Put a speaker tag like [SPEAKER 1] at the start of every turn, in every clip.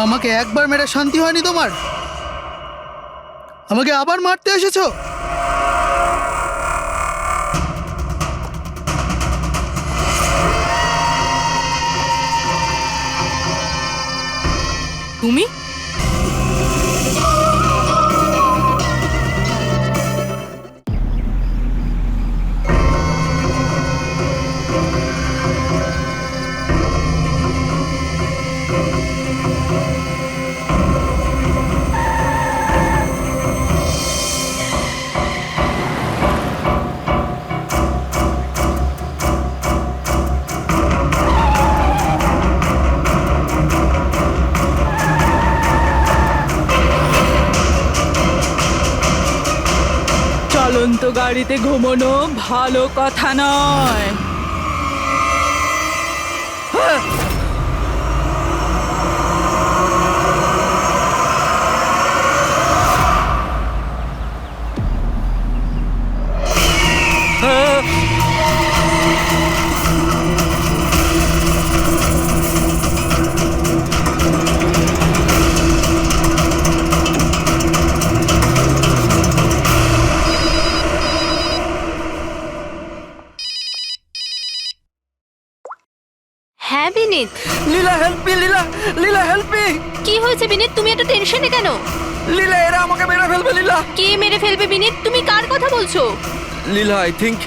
[SPEAKER 1] আমাকে একবার মেরে শান্তি হয়নি তোমার? আমাকে আবার মারতে এসেছো?
[SPEAKER 2] তুমি? চলন্ত গাড়িতে ঘুমানো ভালো কথা নয়।
[SPEAKER 3] হ্যাঁ বিনীত,
[SPEAKER 4] লীলা হেল্প মি, লীলা লীলা হেল্প মি।
[SPEAKER 3] কি হয়েছে বিনীত? তুমি এত টেনশনে কেন?
[SPEAKER 4] লীলা এরা আমাকে মেরে ফেলবে। লীলা
[SPEAKER 3] কে মেরে ফেলবে বিনীত? তুমি কার কথা বলছো?
[SPEAKER 4] লীলা আই থিংক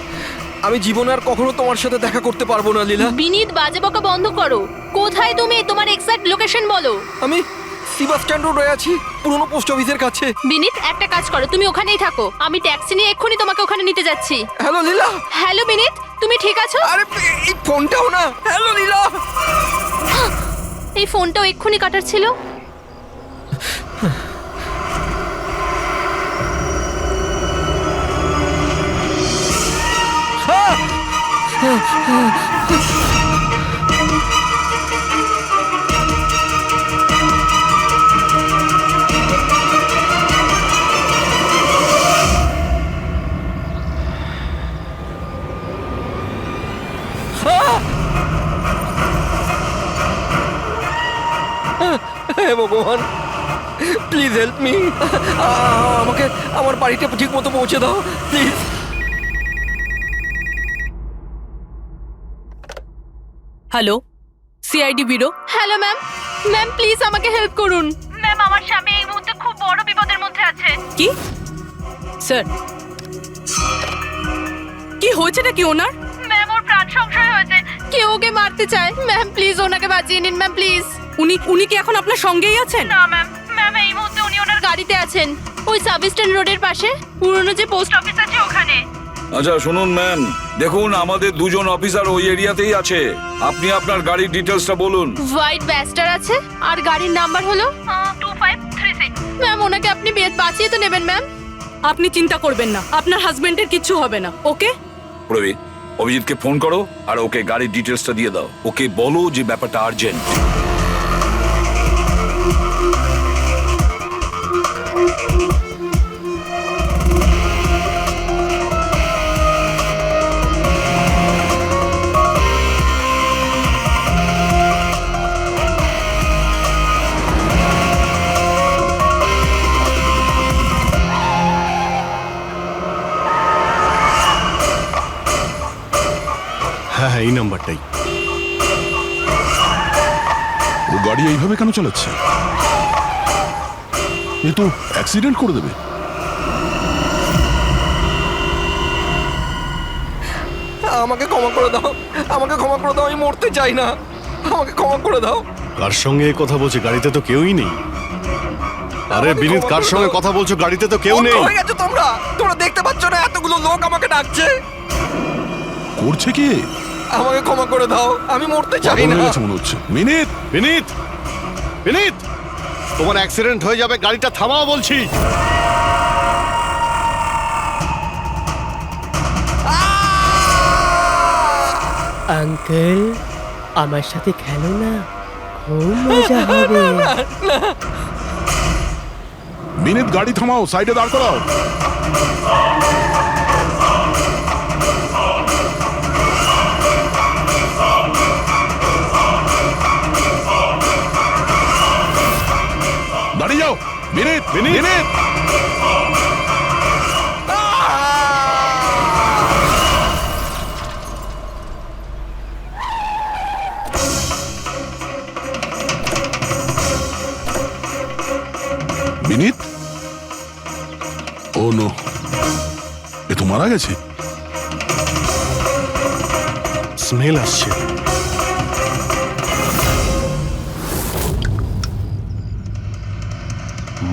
[SPEAKER 4] আমি জীবনে আর কখনো তোমার সাথে দেখা করতে পারবো না। লীলা
[SPEAKER 3] বিনীত, বাজে বকা বন্ধ করো। কোথায় তুমি? তোমার এক্সাক্ট লোকেশন বলো।
[SPEAKER 4] আমি সিবাস্টান রোডে আছি, পুরনো পোস্ট অফিসের কাছে।
[SPEAKER 3] বিনীত, একটা কাজ করো, তুমি ওখানেই থাকো, আমি ট্যাক্সি নিয়ে এক্ষুনি তোমাকে ওখানে নিতে যাচ্ছি।
[SPEAKER 4] হ্যালো লীলা।
[SPEAKER 3] হ্যালো বিনীত, তুমি ঠিক আছো?
[SPEAKER 4] আরে এই ফোনটাও না। হ্যালো লীলা।
[SPEAKER 3] এই ফোনটাও এক্ষুনি কাটার ছিল।
[SPEAKER 4] হে ভগবান, প্লিজ হেল্প মি। আমাকে আমার বাড়িতে ঠিক মতো পৌঁছে দাও please.
[SPEAKER 2] Hello, CID bureau.
[SPEAKER 3] Hello ma'am. Ma'am please আমাকে হেল্প করুন। ম্যাম, আমার স্বামী এই মুহূর্তে খুব বড় বিপদের মধ্যে আছে।
[SPEAKER 2] কি স্যার, কি হয়েছে নাকি ওনার?
[SPEAKER 3] ম্যাম, ওর প্রাণ সংশয় হয়েছে, কেউ ওকে মারতে চায়। ম্যাম প্লিজ ওনাকে বাঁচিয়ে নিন ম্যাম, প্লিজ।
[SPEAKER 2] উনি কি এখন আপনার সঙ্গেই আছেন?
[SPEAKER 3] না ম্যাম, ম্যাম এই মুহূর্তে উনি ওনার গাড়িতে আছেন, ওই সাবস্টেশন রোডের পাশে, পুরনো যে পোস্ট অফিস আছে ওখানে।
[SPEAKER 5] আচ্ছা শুনুন ম্যাম, দেখুন আমাদের দুজন অফিসার ওই এরিয়াতেই আছে। আপনি আপনার গাড়ির ডিটেলসটা বলুন।
[SPEAKER 3] হোয়াইট ব্যাস্টার আছে আর গাড়ির নাম্বার হলো 2536। ম্যাম ওনাকে আপনি বাঁচিয়ে তো নেবেন ম্যাম।
[SPEAKER 2] আপনি চিন্তা করবেন না, আপনার হাজবেন্ডের কিচ্ছু হবে না। ওকে?
[SPEAKER 5] প্রবীর, অভিজিৎকে ফোন করো আর ওকে গাড়ির ডিটেলসটা দিয়ে দাও। ওকে বলো যে ব্যাপারটা আর্জেন্ট।
[SPEAKER 6] হ্যাঁ, এই নাম্বারটাই।
[SPEAKER 7] ও গাড়ি এইভাবে কেন চালাচ্ছে? এ তো অ্যাক্সিডেন্ট করে দেবে।
[SPEAKER 4] আমাকে ক্ষমা করে দাও, আমাকে ক্ষমা করে দাও, আমি মরতে চাই না, আমাকে ক্ষমা করে দাও।
[SPEAKER 6] কার সঙ্গে কথা বলছে? গাড়িতে তো কেউই নেই। আরে বিনীত, কার সঙ্গে কথা বলছো? গাড়িতে তো কেউ নেই।
[SPEAKER 4] হয়ে গেছে তোমরা, তোমরা দেখতে পাচ্ছ না এতগুলো লোক আমাকে ডাকছে?
[SPEAKER 7] করছে কি?
[SPEAKER 4] আমাকে ক্ষমা করে দাও, আমি মরতে চাই
[SPEAKER 7] পাগল
[SPEAKER 4] না।
[SPEAKER 7] হয়ে গেছে মনে হচ্ছে। মিনিট
[SPEAKER 6] বিনীত, বিনীত, তোমার অ্যাক্সিডেন্ট হয়ে যাবে, গাড়িটা থামাও বলছি।
[SPEAKER 8] আঙ্কেল, আমার সাথে খেলো না, খুব মজা হবে।
[SPEAKER 7] মিনিট, গাড়ি থামাও, সাইডে দাঁড় করাও। বিনীত বিনীত বিনীত ও নো, এ তো মারা গেছে।
[SPEAKER 6] স্মেল আসছে।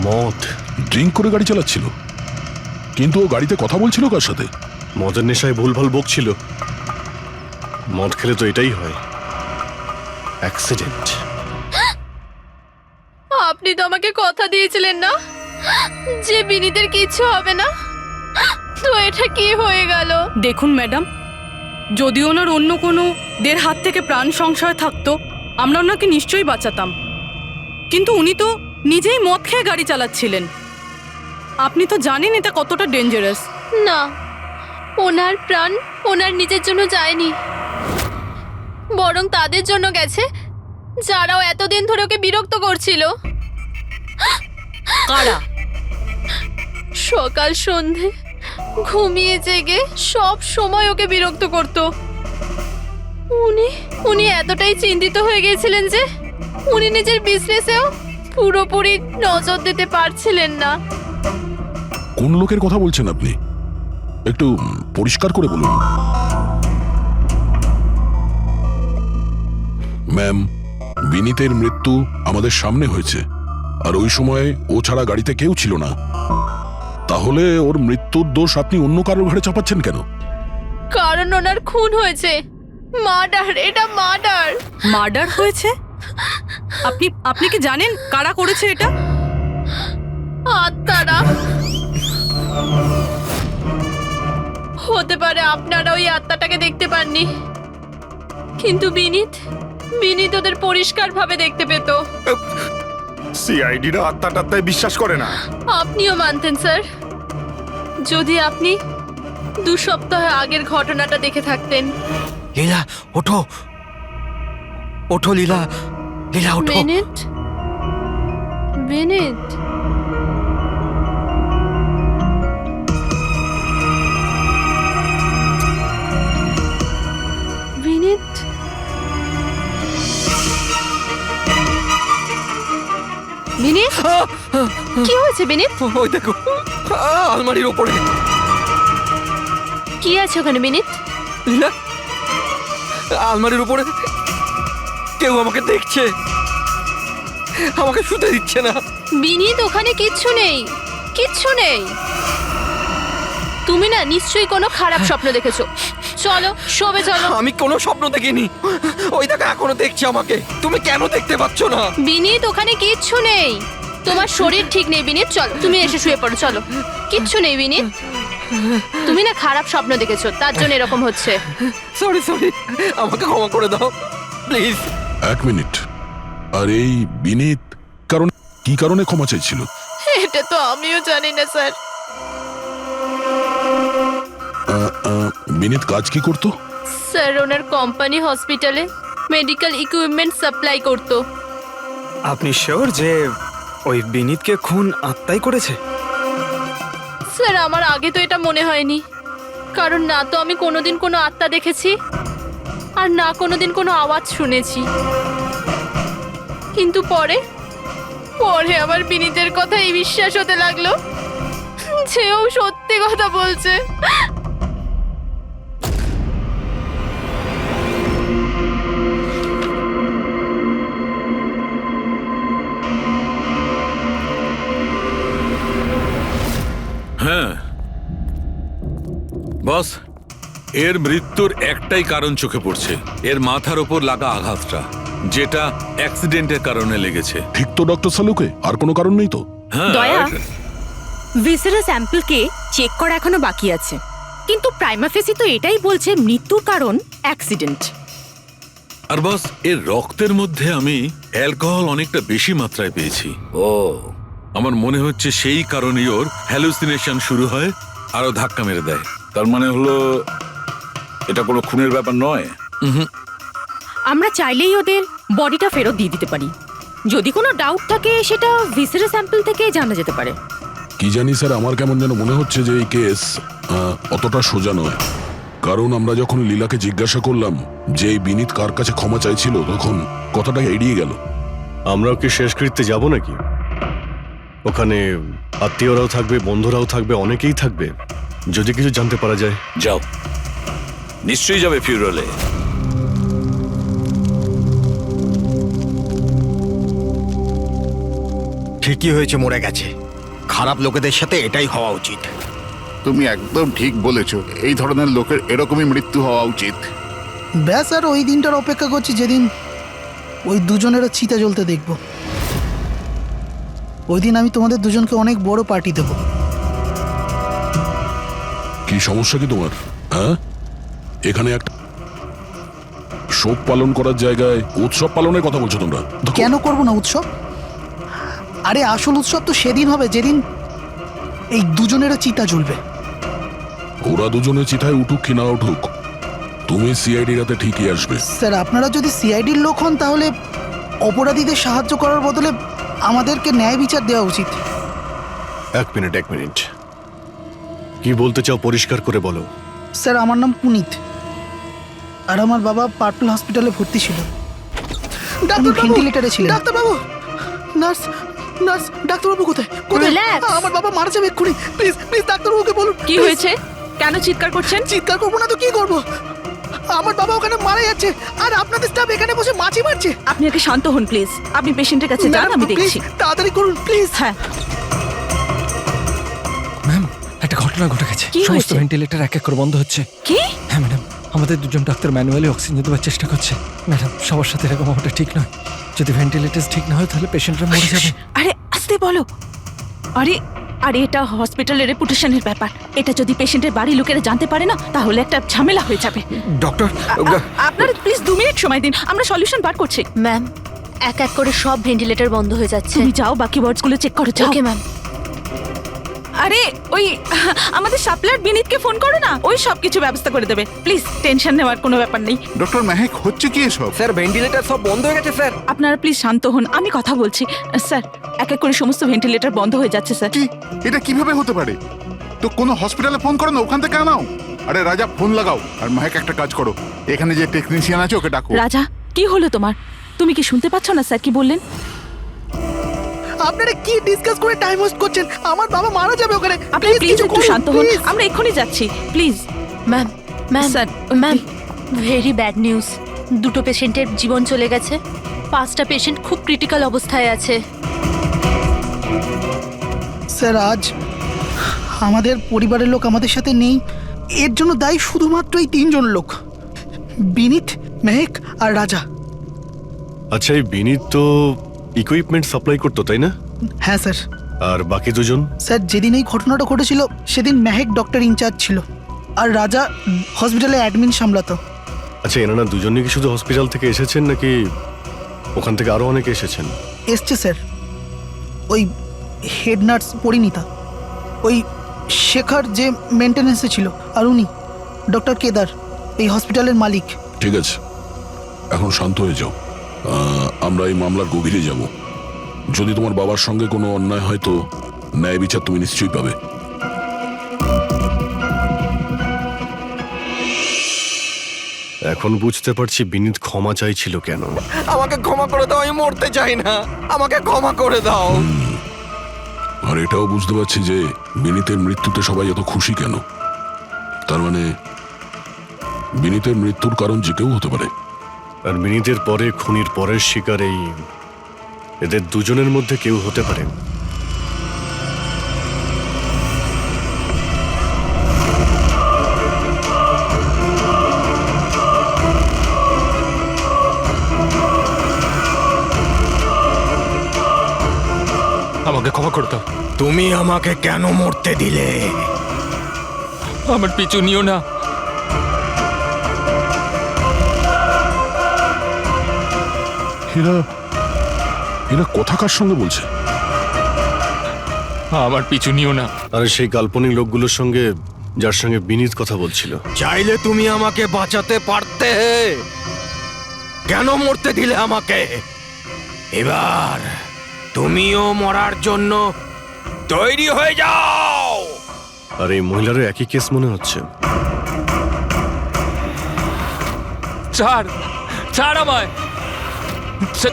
[SPEAKER 6] মদ।
[SPEAKER 7] ড্রিঙ্ক করে গাড়ি চালাচ্ছিল, কিন্তু ও গাড়িতে কথা বলছিল কার সাথে?
[SPEAKER 6] মদের নেশায় ভুলভাল বকছিল। মদ খেলে তো এটাই হয়, অ্যাক্সিডেন্ট।
[SPEAKER 3] আপনি তো আমাকে কথা দিয়েছিলেন না যে বিনীতের কিচ্ছু হবে না, তো এটা কি হয়ে গেল?
[SPEAKER 2] দেখুন ম্যাডাম, যদি ওনার অন্য কোনো দের হাত থেকে প্রাণ সংশয় থাকতো আমরা ওনাকে নিশ্চয়ই বাঁচাতাম, কিন্তু উনি তো নিজেই মদ খেয়ে গাড়ি চালাচ্ছিলেন। আপনি তো জানেন এটা কতটা ডেঞ্জারাস।
[SPEAKER 3] না, ওনার প্রাণ ওনার নিজের জন্য যায়নি, বরং তাদের জন্য গেছে যারাও এতদিন ধরে ওকে বিরক্ত করছিল।
[SPEAKER 2] কারা?
[SPEAKER 3] সকাল সন্ধে ঘুমিয়ে জেগে সব সময় ওকে বিরক্ত করত। উনি এতটাই চিন্তিত হয়ে গিয়েছিলেন যে উনি নিজের বিজনেসেও পুরোপুরি নজর দিতে পারছিলেন না।
[SPEAKER 7] কোন লোকের কথা বলছেন আপনি? একটু পরিষ্কার করে বলুন। ম্যাম, বিনীতের মৃত্যু আমাদের সামনে হয়েছে, আর ওই সময় ও ছাড়া গাড়িতে কেউ ছিল না। তাহলে ওর মৃত্যুর দোষ আপনি অন্য কারোর ঘাড়ে চাপাচ্ছেন কেন?
[SPEAKER 3] কারণ ওনার খুন হয়েছে, মার্ডার, এটা মার্ডার।
[SPEAKER 2] মার্ডার হয়েছে? আপনি আপনি কি জানেন কারা করেছে এটা?
[SPEAKER 3] আত্মারা। হতে পারে আপনারা ওই আত্মাটাকে দেখতে পাননি, কিন্তু বিনীত ওদের পরিষ্কারভাবে দেখতে পেত।
[SPEAKER 9] সিআইডিরা আত্মাটাত্মায় বিশ্বাস করে না।
[SPEAKER 3] আপনিও মানতেন স্যার, যদি আপনি 2 সপ্তাহ আগের ঘটনাটা দেখে থাকতেন।
[SPEAKER 4] লীলা ওঠো, ওঠো লীলা, লীলা ওঠো।
[SPEAKER 3] বিনীত, বিনীত, বিনীত, বিনীত, কি হয়েছে বিনীত?
[SPEAKER 4] ওই দেখো, আলমারির ওপরে।
[SPEAKER 3] কি আছে ওখানে বিনীত?
[SPEAKER 4] লীলা, আলমারির উপরে কেউ আমাকে দেখছে, আমাকে শুতে দিচ্ছে না।
[SPEAKER 3] বিনীত, ওখানে কিচ্ছু নেই, কিচ্ছু নেই। তুমি না নিশ্চয়ই কোনো খারাপ স্বপ্ন দেখেছো। চলো শোবে চলো।
[SPEAKER 4] আমি কোনো স্বপ্ন দেখিনি। ওই দেখো এখনো দেখছে আমাকে। তুমি কেন দেখতে পাচ্ছ না?
[SPEAKER 3] বিনীত, ওখানে কিচ্ছু নেই। তোমার শরীর ঠিক নেই বিনীত, চলো তুমি এসে শুয়ে পড়ো, চলো। কিচ্ছু নেই বিনীত, তুমি না খারাপ স্বপ্ন দেখেছো, তার জন্য এরকম হচ্ছে।
[SPEAKER 4] সরি সরি, আমাকে ক্ষমা করে দাও প্লিজ।
[SPEAKER 7] 1 মিনিট। আর এই বিনীত কি কারণে ক্ষমা চাইছিল?
[SPEAKER 3] এটা তো আমিও জানি না স্যার।
[SPEAKER 7] বিনীত কাজ কি করতো?
[SPEAKER 3] স্যার ওনার কোম্পানি হসপিটালে মেডিকেল ইকুইপমেন্ট সাপ্লাই করতো।
[SPEAKER 9] আপনি শিওর যে ওই বিনীতকে খুন আত্মাই করেছে?
[SPEAKER 3] স্যার আমার আগে তো এটা মনে হয়নি, কারণ না তো আমি কোনোদিন কোনো আত্মা দেখেছি, আর না কোনোদিন কোনো আওয়াজ শুনেছি। কিন্তু পরে আমার বিনীতের কথাই বিশ্বাস হতে লাগলো যে ও সত্যি কথা বলছে।
[SPEAKER 5] হ্যাঁ বস, এর মৃত্যুর একটাই কারণ চোখে পড়ছে, এর মাথার ওপর লাগা আঘাতটা, যেটা অ্যাক্সিডেন্টের কারণে লেগেছে।
[SPEAKER 7] ঠিক তো ডক্টর সালুকে, আর কোনো কারণ নেই তো?
[SPEAKER 5] হ্যাঁ,
[SPEAKER 10] দয়া, ভিসারা স্যাম্পলকে চেক করা এখনো বাকি আছে, কিন্তু প্রাইমা ফেসি তো এটাই বলছে মৃত্যুর কারণ অ্যাক্সিডেন্ট।
[SPEAKER 5] আর বস, এর রক্তের মধ্যে আমি অ্যালকোহল অনেকটা বেশি মাত্রায় পেয়েছি। ও, আমার মনে হচ্ছে সেই কারণেই ওর হ্যালুসিনেশন শুরু হয় আর ও ধাক্কা মেরে দেয়। তার মানে হলো এটা কোনো খুনের ব্যাপার নয়।
[SPEAKER 10] আমরা চাইলেই ওদের বডিটা ফেরত দিয়ে দিতে পারি, যদি কোনো ডাউট থাকে সেটা ভিসেরা স্যাম্পল থেকে জানা যেতে পারে।
[SPEAKER 7] কি জানি স্যার, আমার কেমন যেন মনে হচ্ছে যে এই কেস অতটা সোজা নয়। কারণ আমরা যখন লীলাকে জিজ্ঞাসা করলাম যে এই বিনীত কার কাছে ক্ষমা চাইছিল, তখন কথাটা এড়িয়ে গেল।
[SPEAKER 6] আমরাও কি শেষকৃত্যে যাব নাকি? ওখানে আত্মীয়রাও থাকবে, বন্ধুরাও থাকবে, অনেকেই থাকবে। যদি কিছু জানতে পারা যায়।
[SPEAKER 11] যাও, নিশ্চয়ই যাবে ফিউরালে।
[SPEAKER 12] ঠিকই হয়েছে, মরে গেছে। খারাপ লোকেদের সাথে এটাই হওয়া উচিত।
[SPEAKER 13] তুমি একদম ঠিক বলেছো, এই ধরনের লোকের এরকমই মৃত্যু হওয়া উচিত।
[SPEAKER 1] ব্যাস, আর ওই দিনটার অপেক্ষা করছি যেদিন ওই দুজনেরও চিতা জ্বলতে দেখব। ওই দিন আমি তোমাদের দুজনকে অনেক বড় পার্টি দেবো।
[SPEAKER 7] কি সমস্যা কি তোমার? হ্যাঁ, এখানে একটা শোক পালন করার জায়গায় উৎসব পালনের কথা বলছো তোমরা?
[SPEAKER 1] কেন করবো না উৎসব? আরে আসল উৎসব তো সেদিন হবে যেদিন এই দুজনেরও চিতা জ্বলবে।
[SPEAKER 7] ওরা দুজনে চিতায় উঠুক কি না উঠুক, তুমি সিআইডি রাতে ঠিকই আসবে।
[SPEAKER 1] স্যার, আপনারা যদি সিআইডির লোক হন তাহলে অপরাধীদের সাহায্য করার বদলে আমাদেরকে ন্যায় বিচার দেওয়া উচিত।
[SPEAKER 6] এক মিনিট, কি বলতে চাও পরিষ্কার করে বলো।
[SPEAKER 1] স্যার, আমার নাম পুনিত, আর আমার বাবা পার্পল হসপিটালে ভর্তি ছিল। ভেন্টিলেটরে ছিলেন। ডাক্তারবাবু, নার্স, ডাক্তারবাবু কোথায়?
[SPEAKER 3] Relax.
[SPEAKER 1] আমার বাবা মারা যাবে এক্ষুনি। প্লিজ ডাক্তারবাবুকে বলুন।
[SPEAKER 10] কি হয়েছে? কেন চিৎকার করছেন?
[SPEAKER 1] চিৎকার করবো না তো কি করবো? আমার বাবা ওখানে মারা যাচ্ছে, আর আপনাদের স্টাফ এখানে বসে মাছি মারছে।
[SPEAKER 10] আপনি আগে শান্ত হন প্লিজ। আপনি পেশেন্টের কাছে যান, আমি দেখছি।
[SPEAKER 1] তাড়াতাড়ি করুন প্লিজ।
[SPEAKER 10] হ্যাঁ,
[SPEAKER 4] ম্যাম, একটা ঘটনা ঘটে গেছে।
[SPEAKER 10] কি
[SPEAKER 4] সমস্ত
[SPEAKER 10] হয়েছে?
[SPEAKER 4] ভেন্টিলেটর এক এক করে বন্ধ হচ্ছে।
[SPEAKER 10] কি?
[SPEAKER 4] হ্যাঁ ম্যাডাম, আমাদের দুজন ডাক্তার ম্যানুয়ালি অক্সিজেন দেওয়ার চেষ্টা করছে। ম্যাডাম, সবার সাথে এরকম হওয়াটা ঠিক নয়। যদি ভেন্টিলেটর ঠিক না হয় তাহলে পেশেন্টরা মরে যাবে।
[SPEAKER 10] আরে আস্তে বলো। আরে এটা হসপিটালের রেপুটেশনের ব্যাপার। এটা যদি পেশেন্টের বাড়ির লোকেরা জানতে পারে না তাহলে একটা ঝামেলা হয়ে যাবে।
[SPEAKER 4] ডক্টর,
[SPEAKER 10] আপনারা প্লিজ 2 মিনিট সময় দিন, আমরা সলিউশন বার করছি।
[SPEAKER 3] ম্যাম, এক এক করে সব ভেন্টিলেটর বন্ধ হয়ে যাচ্ছে।
[SPEAKER 10] তুমি যাও, বাকি ওয়ার্ডসগুলো চেক করো, যাও।
[SPEAKER 3] Okay ma'am.
[SPEAKER 10] আরে ওই আমাদের সাপ্লায়ার বিনীতকে ফোন করো না, ওই সব কিছু ব্যবস্থা করে দেবে। প্লিজ টেনশন নেওয়ার কোনো ব্যাপার নেই।
[SPEAKER 13] ডক্টর মেহেক, হচ্ছে কি এসব?
[SPEAKER 4] স্যার ভেন্টিলেটর সব বন্ধ হয়ে গেছে স্যার।
[SPEAKER 10] আপনারা প্লিজ শান্ত হন, আমি কথা বলছি। স্যার, এক এক করে সমস্ত ভেন্টিলেটর বন্ধ হয়ে যাচ্ছে স্যার।
[SPEAKER 13] কি, এটা কিভাবে হতে পারে? তো কোনো হসপিটালে ফোন করো না, ওখান থেকে আনাও। আরে রাজা, ফোন লাগাও। আর মেহেক, একটা কাজ করো, এখানে যে টেকনিশিয়ান আছে ওকে ডাকো।
[SPEAKER 10] রাজা, কি হলো তোমার? তুমি কি শুনতে পাচ্ছ না স্যার কি বললেন?
[SPEAKER 1] আপনারা কি ডিসকাস করে টাইম ওয়েস্ট করছেন? আমার বাবা মারা যাবে ওখানে।
[SPEAKER 10] আপনি প্লিজ
[SPEAKER 1] কিছু
[SPEAKER 10] একটু
[SPEAKER 1] করুন,
[SPEAKER 10] শান্ত হন,
[SPEAKER 1] please।
[SPEAKER 10] আমরা এক্ষুনি যাচ্ছি please.
[SPEAKER 3] Ma'am,
[SPEAKER 10] sir,
[SPEAKER 3] very bad news. 2টো পেশেন্টের জীবন চলে গেছে। 5টা পেশেন্ট খুব ক্রিটিক্যাল অবস্থায় আছে।
[SPEAKER 1] স্যার, আজ আমাদের পরিবারের লোক আমাদের সাথে নেই। এর জন্য দায়ী শুধুমাত্র এই 3জন লোক, বিনীত, মেহেক আর রাজা।
[SPEAKER 6] আচ্ছা, এই বিনীত তো ইকুইপমেন্ট সাপ্লাই করতো, তাই না?
[SPEAKER 1] হ্যাঁ স্যার।
[SPEAKER 6] আর বাকি দুজন?
[SPEAKER 1] স্যার, যেদিন এই ঘটনাটা ঘটেছিল সেদিন মেহেক ডক্টর ইনচার্জ ছিল, আর রাজা হসপিটালে অ্যাডমিন সামলাতো।
[SPEAKER 6] আচ্ছা, এনারা দুজনই কি শুধু হসপিটাল থেকে এসেছেন নাকি ওখান থেকে আরো অনেকে এসেছেন?
[SPEAKER 1] এসছে স্যার, ওই হেড নার্স পরিণীতা, ওই শেখর যে মেনটেন্যান্সে ছিল, আর উনি ডক্টর কেদার, এই হসপিটালের মালিক।
[SPEAKER 7] ঠিক আছে, এখন শান্ত হয়ে যাও। আমরা এই মামলার গভীরে যাব। যদি তোমার বাবার সঙ্গে কোনো অন্যায় হয় তো ন্যায় বিচার তুমি নিশ্চয়ই পাবে।
[SPEAKER 6] এখন বুঝতে পারছি বিনীত ক্ষমা চাইছিল কেন।
[SPEAKER 4] আমাকে ক্ষমা করে দাও, আমি মরতে চাই না। আমাকে ক্ষমা করে দাও।
[SPEAKER 7] আর এটাও বুঝতে পারছি যে বিনীতের মৃত্যুতে সবাই এত খুশি কেন। তার মানে বিনীতের মৃত্যুর কারণ যে কেউ হতে পারে।
[SPEAKER 6] আর বিনীতের পরে খুনির পরের শিকার এই এদের দুজনের মধ্যে কেউ হতে পারে।
[SPEAKER 4] আমাকে ক্ষমা করে দাও।
[SPEAKER 12] তুমি আমাকে কেন মরতে দিলে?
[SPEAKER 4] আমার পিছু নিও না।
[SPEAKER 7] এরা কথা কার সঙ্গে বলছে?
[SPEAKER 4] আমার পিছু নিও না।
[SPEAKER 6] আর সেই কাল্পনিক লোকগুলোর সঙ্গে যার সঙ্গে বিনীত কথা বলছিল।
[SPEAKER 12] চাইলে তুমি আমাকে বাঁচাতে পারতে, কেন মরতে দিলে আমাকে? এবার তুমিও মরার জন্য তৈরি হয়ে যাও।
[SPEAKER 6] আর এই মহিলারও একই কেস মনে হচ্ছে।
[SPEAKER 4] ছাড় ছাড় আমায়,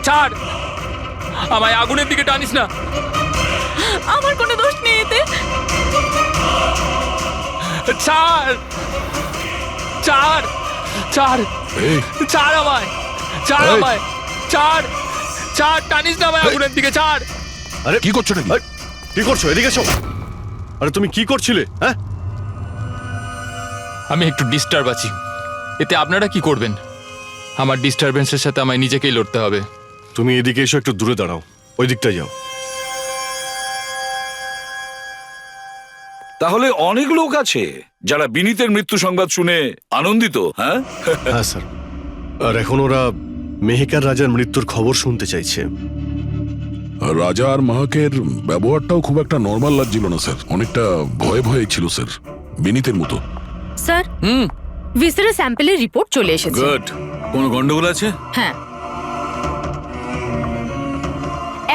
[SPEAKER 4] ছাড় আমায়, আগুনের দিকে টানিস না।
[SPEAKER 10] আমার কোনো দোষ নেই এতে।
[SPEAKER 4] ছাড় ছাড় ছাড়
[SPEAKER 7] এই,
[SPEAKER 4] ছাড় আমায়, ছাড়
[SPEAKER 7] এই।
[SPEAKER 4] আমায়, ছাড় ছাড়, টানিস না আমায় আগুনের দিকে, ছাড়।
[SPEAKER 6] আরে
[SPEAKER 7] কি করছো নাকি?
[SPEAKER 6] আরে, কি করছো? এদিকে এসো। আরে তুমি কি করছিলে? হ্যাঁ,
[SPEAKER 4] আমি একটু ডিস্টার্ব আছি, এতে আপনারা কি করবেন? আমার ডিস্টারবেন্সের সাথে আমায় নিজেকেই লড়তে হবে।
[SPEAKER 6] তুমি এদিকে এসো, একটু দূরে দাঁড়াও, ওই দিকটা যাও।
[SPEAKER 11] তাহলে অনেক লোক আছে যারা বিনীতের মৃত্যু সংবাদ শুনে আনন্দিত, হ্যাঁ?
[SPEAKER 6] হ্যাঁ স্যার, আর এখন ওরা মেহেকার রাজার মৃত্যুর খবর শুনতে চাইছে।
[SPEAKER 7] আর রাজা আর মাহাকের ব্যবহারটাও খুব একটা নর্মাল লাগছিল না স্যার, অনেকটা ভয়ে ভয়ে ছিল স্যার, বিনীতের মতো।
[SPEAKER 3] স্যার, ভিসেরা স্যাম্পলের রিপোর্ট চলে এসেছে।
[SPEAKER 5] গুড। কোনো গন্ডগোল আছে?
[SPEAKER 3] হ্যাঁ,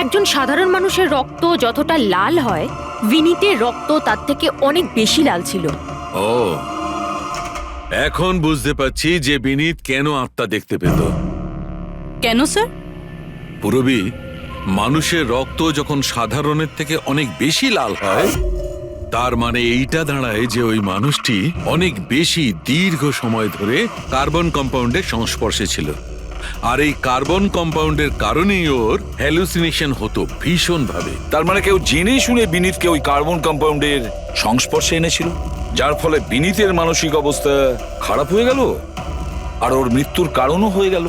[SPEAKER 3] একজন সাধারণ মানুষের রক্ত যতটা লাল হয়, বিনীতের রক্ত তার থেকে অনেক বেশি লাল ছিল।
[SPEAKER 5] ও, এখন বুঝতে পারছি যে বিনীত কেন আত্মা দেখতে পেত।
[SPEAKER 2] কেন স্যার?
[SPEAKER 5] পুরবী, মানুষের রক্ত যখন সাধারণের থেকে অনেক বেশি লাল হয়, তার মানে এইটা দাঁড়ায় যে ওই মানুষটি অনেক বেশি দীর্ঘ সময় ধরে কার্বন কম্পাউন্ডের সংস্পর্শে ছিল। আর এই কার্বন কম্পাউন্ডের কারণেই ওর হ্যালুসিনেশন হতো ভীষণ ভাবে।
[SPEAKER 11] তার মানে কেউ জেনে শুনে বিনীতকে ওই কার্বন কম্পাউন্ডের সংস্পর্শে এনেছিল, যার ফলে বিনীতের মানসিক অবস্থা খারাপ হয়ে গেল আর ওর মৃত্যুর কারণও হয়ে গেল।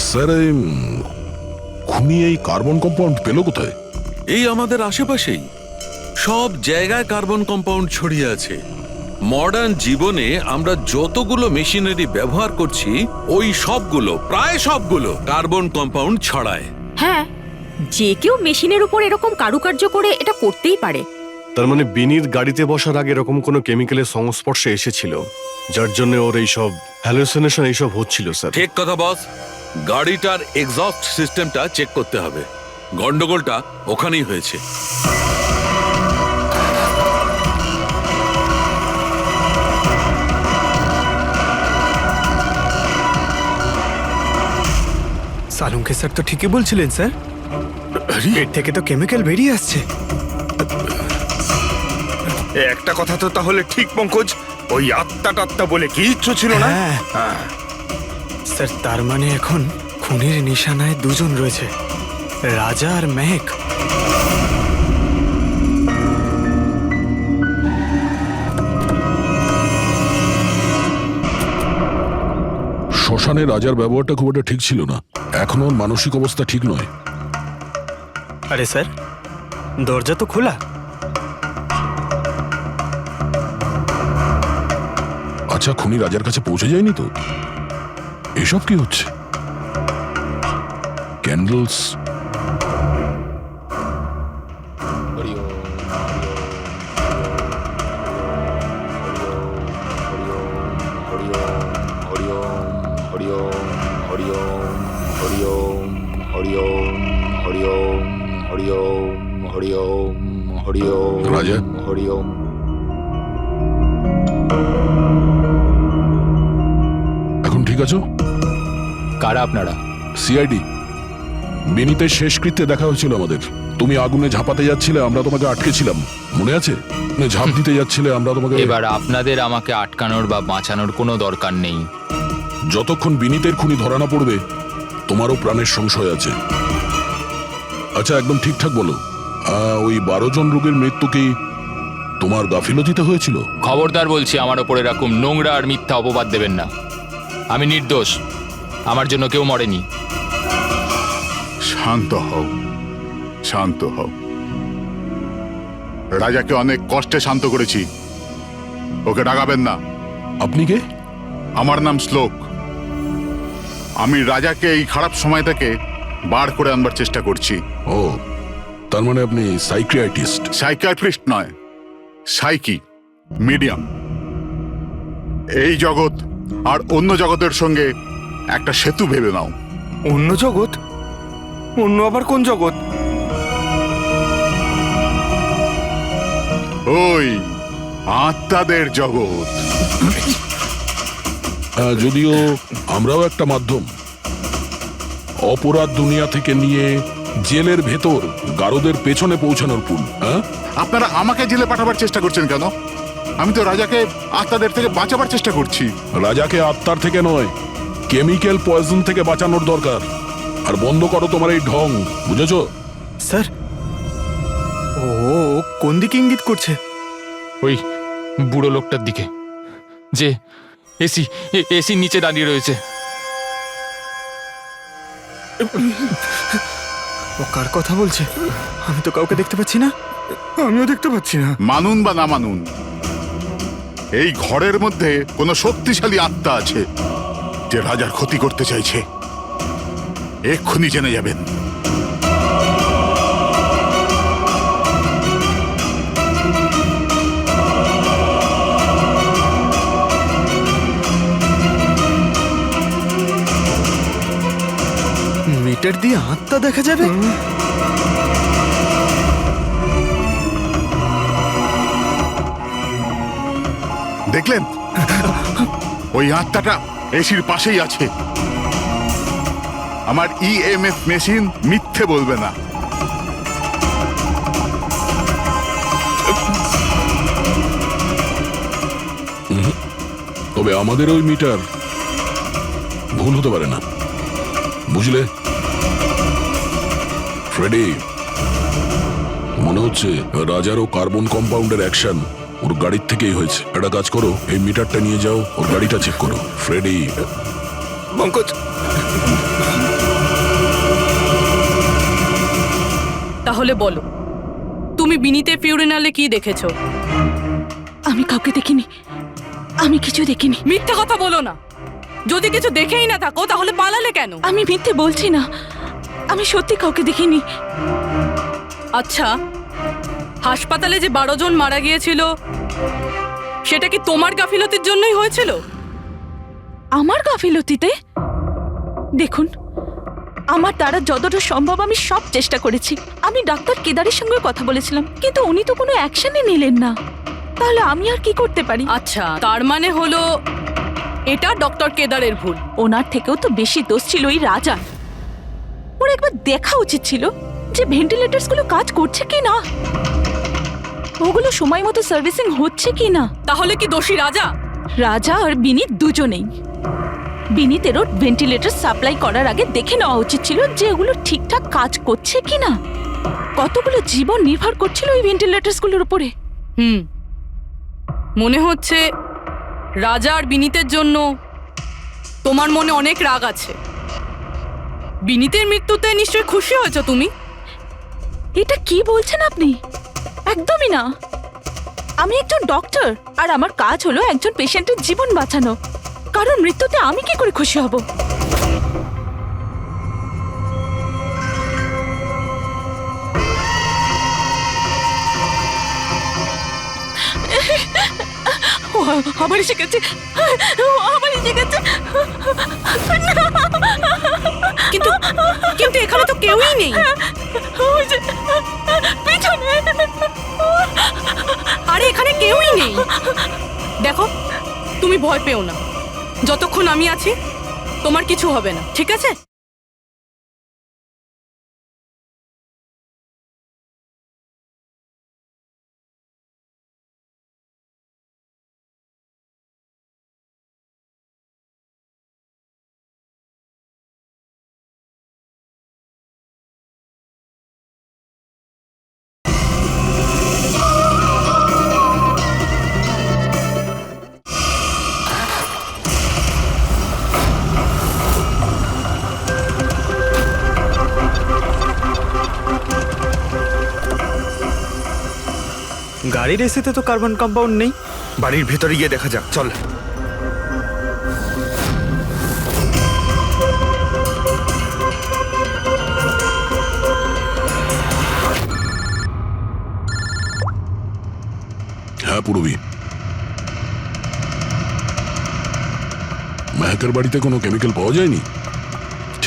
[SPEAKER 7] স্যার, এই খুনি এই কার্বন কম্পাউন্ড পেল কোথায়?
[SPEAKER 5] এই আমাদের আশেপাশেই সব জায়গায় কার্বন কম্পাউন্ড ছড়িয়ে আছে। মডার্ন জীবনে আমরা যতগুলো মেশিনারি ব্যবহার করছি, ওই সবগুলো, প্রায় সবগুলো কার্বন কম্পাউন্ড ছড়ায়।
[SPEAKER 3] হ্যাঁ, যে কেউ মেশিনের উপর এরকম কারুকার্য করে এটা করতেই পারে।
[SPEAKER 6] তার মানে বিনীত গাড়িতে বসার আগে এরকম কোনো কেমিক্যালের সংস্পর্শে এসেছিল, যার জন্য ওর এইসব হ্যালুসিনেশন এইসব হচ্ছিল স্যার।
[SPEAKER 5] ঠিক কথা বস। গাড়িটার এক্সস্ট সিস্টেমটা চেক করতে হবে। গন্ডগোলটা ওখানেই হয়েছে।
[SPEAKER 9] সালুঙ্কে স্যার তো ঠিকই বলছিলেন স্যার, পেট থেকে তো কেমিক্যাল বেরিয়ে আসছে।
[SPEAKER 12] একটা কথা তো তাহলে ঠিক পঙ্কজ, ওই আত্মা টাত্মা বলে কিচ্ছু ছিল না।
[SPEAKER 9] স্যার, তার মানে এখন খুনের নিশানায় দুজন রয়েছে, রাজা আর মেহেক।
[SPEAKER 7] শ্মশানে রাজার ব্যবহারটা খুব একটা ঠিক ছিল না, এখনো ওর মানসিক অবস্থা ঠিক নয়।
[SPEAKER 9] আরে স্যার, দরজা তো খোলা।
[SPEAKER 7] আচ্ছা, খুনি রাজার কাছে পৌঁছে যায়নি তো? এসব কি হচ্ছে? ক্যান্ডেলস, রাজা, এখন ঠিক আছো?
[SPEAKER 4] কারা আপনারা?
[SPEAKER 7] সিআইডি। বিনীতের শেষকৃত্যে দেখা হয়েছিল আমাদের। তুমি আগুনে ঝাঁপাতে যাচ্ছিলে, আমরা তোমাকে আটকেছিলাম, মনে আছে? ঝাঁপ দিতে যাচ্ছিলে, আমরা তোমাকে।
[SPEAKER 4] এবার আপনাদের আমাকে আটকানোর বা বাঁচানোর কোনো দরকার নেই।
[SPEAKER 7] যতক্ষণ বিনীতের খুনি ধরা না পড়বে, তোমারও প্রাণের সংশয় আছে। আচ্ছা, একদম ঠিকঠাক বলো, ওই 12 জন রোগীর মৃত্যু কি তোমার গাফিলতিতে হয়েছিল?
[SPEAKER 4] খবরদার বলছি, আমার ওপর এরকম নোংরা আর মিথ্যা অপবাদ দেবেন না। আমি নির্দোষ, আমার জন্য কেউ মরেনি।
[SPEAKER 13] শান্ত হও, শান্ত হও। রাজাকে অনেক কষ্টে শান্ত করেছি, ওকে ডাকাবেন না।
[SPEAKER 7] আপনি কে?
[SPEAKER 13] আমার নাম শ্লোক। আমি রাজাকে এই খারাপ সময় থেকে বার করে আনবার চেষ্টা করছি।
[SPEAKER 7] ও, তার মানে আপনি সাইকিয়াট্রিস্ট?
[SPEAKER 13] সাইকিয়াট্রিস্ট নয়, সাইকি, মিডিয়াম। এই জগৎ আর অন্য জগতের সঙ্গে একটা সেতু ভেবে নাও।
[SPEAKER 9] অন্য জগৎ? অন্য আবার কোন জগৎ?
[SPEAKER 13] ওই আত্মাদের জগৎ।
[SPEAKER 7] যদিও আমরাও একটা মাধ্যম, অপরাধ দুনিয়া থেকে নিয়ে জেলের ভেতর গারদের পেছনে পৌঁছানোর পুল। হ্যাঁ,
[SPEAKER 13] আপনারা আমাকে জেলে পাঠাবার চেষ্টা করছেন কেন? আমি তো রাজাকে আত্মাদের থেকে বাঁচাবার চেষ্টা করছি।
[SPEAKER 7] রাজাকে আত্মার থেকে নয়, কেমিক্যাল পয়জন থেকে বাঁচানোর দরকার। আর বন্ধ করো তোমার এই ঢং, বুঝেছো?
[SPEAKER 9] স্যার, ও কোন দিকে ইঙ্গিত করছে?
[SPEAKER 14] ওই বুড়ো লোকটার দিকে, যে এসির নিচে দাঁড়িয়ে রয়েছে।
[SPEAKER 9] ও কার কথা বলছে? আমি তো কাউকে দেখতে পাচ্ছি না। আমিও দেখতে পাচ্ছি না।
[SPEAKER 13] মানুন বা না মানুন, এই ঘরের মধ্যে কোনো শক্তিশালী আত্মা আছে যে রাজার ক্ষতি করতে চাইছে। এক্ষুনি জেনে যাবেন।
[SPEAKER 9] মিটার দিয়ে আত্মা দেখা যাবে?
[SPEAKER 13] দেখলেন, ওই আত্মাটা এসির পাশেই আছে। আমার ইএমএফ মেশিন মিথ্যে বলবে না।
[SPEAKER 7] তবে আমাদের ওই মিটার ভুল হতে পারে না, বুঝলে ফ্রেডি? মনে হচ্ছে রাজার ও কার্বন কম্পাউন্ডের অ্যাকশন ওর গাড়ির থেকেই হয়েছে। একটা কাজ করো, এই মিটারটা নিয়ে যাও, ওর গাড়িটা চেক করো। ফ্রেডি।
[SPEAKER 9] পঙ্কজ,
[SPEAKER 2] তাহলে বলো, তুমি বিনীতের ফিউরিনালে কি দেখেছো?
[SPEAKER 10] আমি কাউকে দেখিনি, আমি কিছু দেখিনি।
[SPEAKER 2] মিথ্যা কথা বলো না। যদি কিছু দেখেই না থাকো তাহলে পালালে কেন?
[SPEAKER 10] আমি মিথ্যে বলছি না, আমি সত্যি কাউকে দেখিনি।
[SPEAKER 2] আচ্ছা, হাসপাতালে যে 12 জন মারা গিয়েছিল সেটা কি তোমার গাফিলতির জন্যই হয়েছিল?
[SPEAKER 10] আমার গাফিলতিতে? দেখুন, আমার দ্বারা যতটা সম্ভব আমি সব চেষ্টা করেছি। আমি ডাক্তার কেদারের সঙ্গে কথা বলেছিলাম, কিন্তু উনি তো কোনো অ্যাকশনই নিলেন না। তাহলে আমি আর কি করতে পারি?
[SPEAKER 2] আচ্ছা, তার মানে হলো এটা ডক্টর কেদারের ভুল।
[SPEAKER 10] ওনার থেকেও তো বেশি দোষ ছিল ওই রাজা। ওর একবার দেখা উচিত ছিল যে ভেন্টিলেটরস গুলো কাজ করছে কি না, ওগুলো সময় মতো সার্ভিসিং হচ্ছে কি না।
[SPEAKER 2] তাহলে কি দোষী রাজা?
[SPEAKER 10] রাজা আর বিনীত দুজনেই। বিনীতেরও ভেন্টিলেটর সাপ্লাই করার আগে দেখে নেওয়া উচিত ছিল যে ওগুলো ঠিকঠাক কাজ করছে কি না। কতগুলো জীবন নির্ভর করছিল ওই ভেন্টিলেটরস গুলোর উপরে।
[SPEAKER 2] মনে হচ্ছে রাজা আর বিনীতের জন্য তোমার মনে অনেক রাগ আছে। বিনীতের মৃত্যুতে নিশ্চয়ই খুশি হয়েছো তুমি।
[SPEAKER 10] এটা কি বলছেন আপনি? একদমই না। আমি একজন ডক্টর, আর আমার কাজ হলো একজন পেশেন্টের জীবন বাঁচানো। কারণ মৃত্যুতে আমি কি করে খুশি হব? আমার এসে গেছে, আমার এসে গেছে।
[SPEAKER 2] কিন্তু কিন্তু এখানে তো কেউই নেই।
[SPEAKER 10] পিছনে।
[SPEAKER 2] আরে এখানে কেউই নেই। দেখো, তুমি ভয় পেও না। যতক্ষণ আমি আছি তোমার কিছু হবে না, ঠিক আছে?
[SPEAKER 9] গাড়ির এসিতে তো কার্বন কম্পাউন্ড নেই। বাড়ির ভেতরে গিয়ে দেখা যাক, চল।
[SPEAKER 7] হ্যাঁ পুরবী, মেহেকের বাড়িতে কোনো কেমিক্যাল পাওয়া যায়নি?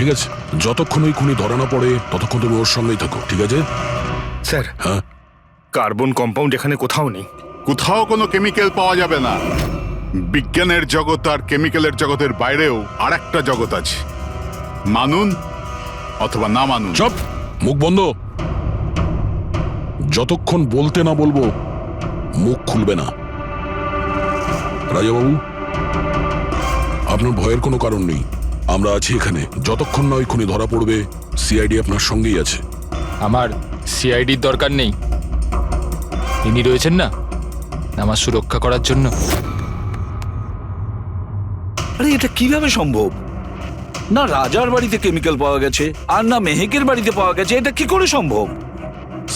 [SPEAKER 7] ঠিক আছে, যতক্ষণ ওই খুনি ধরা না পড়ে ততক্ষণ তুমি ওর সঙ্গেই থাকো, ঠিক আছে?
[SPEAKER 9] স্যার,
[SPEAKER 7] হ্যাঁ,
[SPEAKER 9] কার্বন কম্পাউন্ড এখানে কোথাও নেই।
[SPEAKER 13] কোথাও কোনো কেমিক্যাল পাওয়া যাবে না। বিজ্ঞানের জগৎ আর কেমিক্যালের জগতের বাইরেও আর একটা জগৎ আছে, মানুন অথবা না মানুন।
[SPEAKER 7] চুপ, মুখ বন্ধ। যতক্ষণ বলতে না বলবো মুখ খুলবে না। রাজাবাবু, আপনার ভয়ের কোনো কারণ নেই, আমরা আছি এখানে। যতক্ষণ না ওই খুনি ধরা পড়বে সিআইডি আপনার সঙ্গেই আছে।
[SPEAKER 14] আমার সিআইডির দরকার নেই, ইনি রয়েছেন না আমার সুরক্ষা করার জন্য।
[SPEAKER 11] আরে এটা কিভাবে সম্ভব? না রাজার বাড়িতে কেমিক্যাল পাওয়া গেছে আর না মেহেকের বাড়িতে পাওয়া গেছে, এটা কি করে সম্ভব?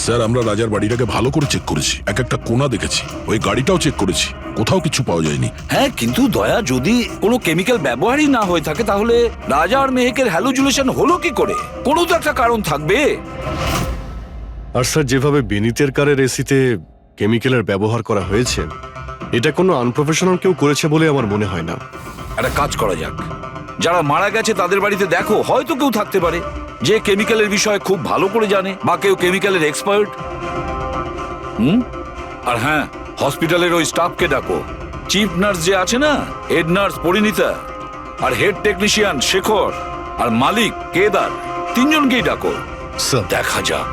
[SPEAKER 7] স্যার, আমরা রাজার বাড়িটাকে ভালো করে চেক করেছি, এক একটা কোণা দেখেছি, ওই গাড়িটাও চেক করেছি, কোথাও কিছু পাওয়া যায়নি।
[SPEAKER 11] হ্যাঁ, কিন্তু দয়া, যদি কোনো কেমিক্যাল ব্যবহারই না হয়ে থাকে তাহলে রাজা আর মেহেকের হ্যালোজুলেশন হলো কি করে? কোনো তো একটা কারণ থাকবে।
[SPEAKER 6] আর স্যার, যেভাবে বিনীতের কারের এসিতে কেমিক্যালের ব্যবহার করা হয়েছে, এটা কোনো আনপ্রফেশনাল কেউ করেছে বলে আমার মনে হয় না।
[SPEAKER 11] একটা কাজ করা যাক, যারা মারা গেছে তাদের বাড়িতে দেখো, হয়তো কেউ থাকতে পারে যে কেমিক্যালের বিষয়ে খুব ভালো করে জানে, বা কেউ কেমিক্যালের এক্সপার্ট। আর হ্যাঁ, হসপিটালের ওই স্টাফকে ডাকো। চিফ নার্স যে আছে না, হেড নার্স পরিণীতা, আর হেড টেকনিশিয়ান শেখর, আর মালিক কেদার, তিনজনকেই ডাকো। দেখা যাক।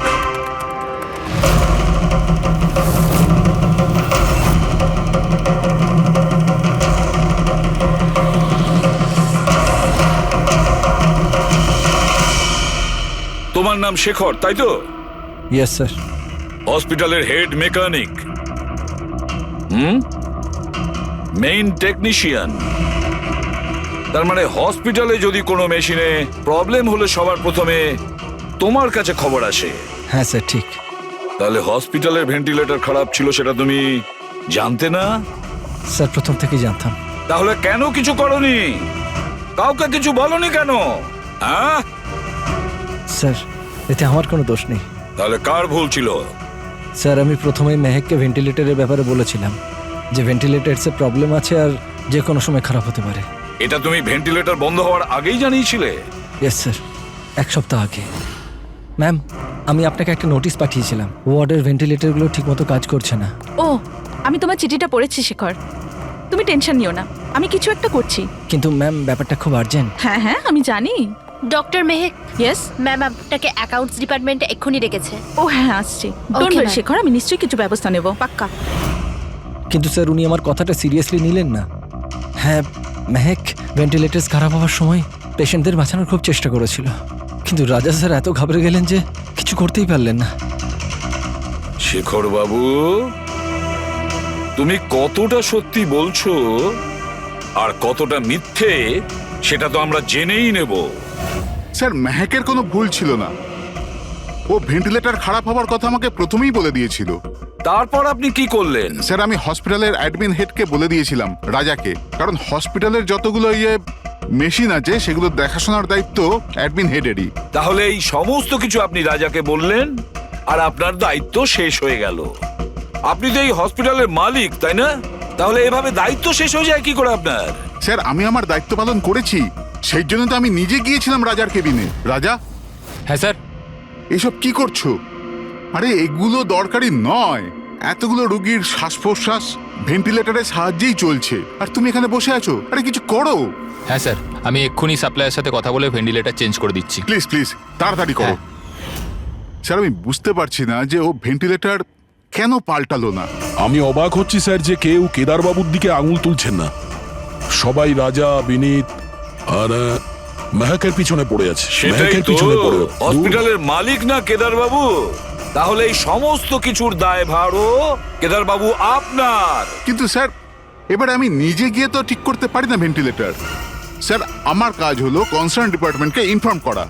[SPEAKER 11] তোমার নাম শেখর, তাই তো?
[SPEAKER 4] Yes sir.
[SPEAKER 11] হসপিটালের হেড মেকানিক, মেইন টেকনিশিয়ান। তার মানে হসপিটালে যদি কোনো মেশিনে প্রবলেম হলে সবার প্রথমে তোমার কাছে খবর আসে।
[SPEAKER 4] হ্যাঁ স্যার, ঠিক।
[SPEAKER 11] তাহলে হসপিটালের ভেন্টিলেটর খারাপ ছিল সেটা তুমি জানতে না?
[SPEAKER 4] স্যার, প্রথম থেকেই জানতাম।
[SPEAKER 11] তাহলে কেন কিছু করনি? কাউকে কিছু বলনি কেন? হ্যাঁ
[SPEAKER 4] স্যার, এতে আমার কোনো দোষ নেই।
[SPEAKER 11] তাহলে কার ভুল ছিল?
[SPEAKER 4] স্যার, আমি প্রথমেই মেহেককে ভেন্টিলেটরের ব্যাপারে বলেছিলাম যে ভেন্টিলেটরসে প্রবলেম আছে আর যে কোনো সময় খারাপ হতে পারে।
[SPEAKER 11] এটা তুমি ভেন্টিলেটর বন্ধ হওয়ার আগেই জানিয়েছিলে?
[SPEAKER 4] ইয়েস স্যার, এক সপ্তাহ আগে। ম্যাম, আমি আপনাকে একটা নোটিশ পাঠিয়েছিলাম, ওয়ার্ডের ভেন্টিলেটরগুলো ঠিকমতো কাজ করছে না।
[SPEAKER 10] ও, আমি তোমার চিঠিটা পড়েছি শেখর, তুমি টেনশন নিও না, আমি কিছু একটা করছি।
[SPEAKER 4] কিন্তু ম্যাম, ব্যাপারটা খুব আর্জেন্ট।
[SPEAKER 10] হ্যাঁ হ্যাঁ, আমি জানি।
[SPEAKER 3] ডক্টর মেহেক,
[SPEAKER 10] ইয়েস
[SPEAKER 3] ম্যাম আপনাকে অ্যাকাউন্টস ডিপার্টমেন্টে এক্ষুনি ডেকেছে।
[SPEAKER 10] ও হ্যাঁ, আসছি। ডোন্ট ওয়ারি শেখর, আমি নিশ্চয়ই কিছু ব্যবস্থা নেব, পাক্কা।
[SPEAKER 4] কিন্তু স্যার, উনি আমার কথাটা সিরিয়াসলি নিলেন না। হ্যাঁ, মেহেক ভেন্টিলেটরস খারাপ হওয়ার সময় পেশেন্টদের বাঁচানোর খুব চেষ্টা করেছিল, কিন্তু রাজা স্যার এত ঘাবড়ে গেলেন যে কিছু করতেই পারলেন না।
[SPEAKER 11] শেখর বাবু, তুমি কতটা সত্যি বলছো আর কতটা মিথ্যে সেটা তো আমরা জেনেই নেব।
[SPEAKER 13] স্যার, মেহেকের কোনো ভুল ছিল না। ও ভেন্টিলেটর খারাপ হওয়ার কথা আমাকে প্রথমেই বলে দিয়েছিল।
[SPEAKER 11] তারপর আপনি কি করলেন?
[SPEAKER 13] স্যার, আমি হসপিটালের অ্যাডমিন হেডকে বলে দিয়েছিলাম, রাজাকে, কারণ হসপিটালের যতগুলো মেশিন আছে সেগুলো দেখাশোনার দায়িত্ব অ্যাডমিন হেডেরই।
[SPEAKER 11] তাহলে এই সমস্ত কিছু আপনি রাজাকে বললেন আর আপনার দায়িত্ব শেষ হয়ে গেল। আপনি তো এই হসপিটালের মালিক, তাই না? তাহলে এভাবে দায়িত্ব শেষ হয়ে যায় কি করে আপনার?
[SPEAKER 13] স্যার, আমি আমার দায়িত্ব পালন করেছি, সেই জন্য তো আমি নিজে গিয়েছিলাম রাজার কেবিনে। রাজা।
[SPEAKER 14] হ্যাঁ স্যার।
[SPEAKER 13] এসব কি করছো? আরে এগুলো দরকারি নয়। এতগুলো রোগীর শ্বাস প্রশ্বাস ভেন্টিলেটরের সাহায্যেই চলছে, আর তুমি এখানে বসে আছো। আরে কিছু করো।
[SPEAKER 14] হ্যাঁ স্যার, আমি এক্ষুনি সাপ্লাইয়ের সাথে কথা বলে ভেন্টিলেটর চেঞ্জ করে দিচ্ছি।
[SPEAKER 13] প্লিজ প্লিজ তাড়াতাড়ি করো। স্যার, আমি বুঝতে পারছি না যে ও ভেন্টিলেটর কেন পাল্টালো না।
[SPEAKER 7] আমি অবাক হচ্ছি স্যার যে কেউ কেদারবাবুর দিকে আঙুল তুলছেন না। সবাই রাজা, বিনীত আর মেহেকের পিছনে পড়ে আছে।
[SPEAKER 11] সেটাই তো, হসপিটালের মালিক না কেদার বাবু? তাহলে এই সমস্ত কিছুর দায়ভারও কেদার বাবু আপনার।
[SPEAKER 13] কিন্তু স্যার, এবারে আমি নিজে গিয়ে তো ঠিক করতে পারি না ভেন্টিলেটর। স্যার, আমার কাজ হলো কনসার্ন ডিপার্টমেন্টকে ইনফর্ম করা,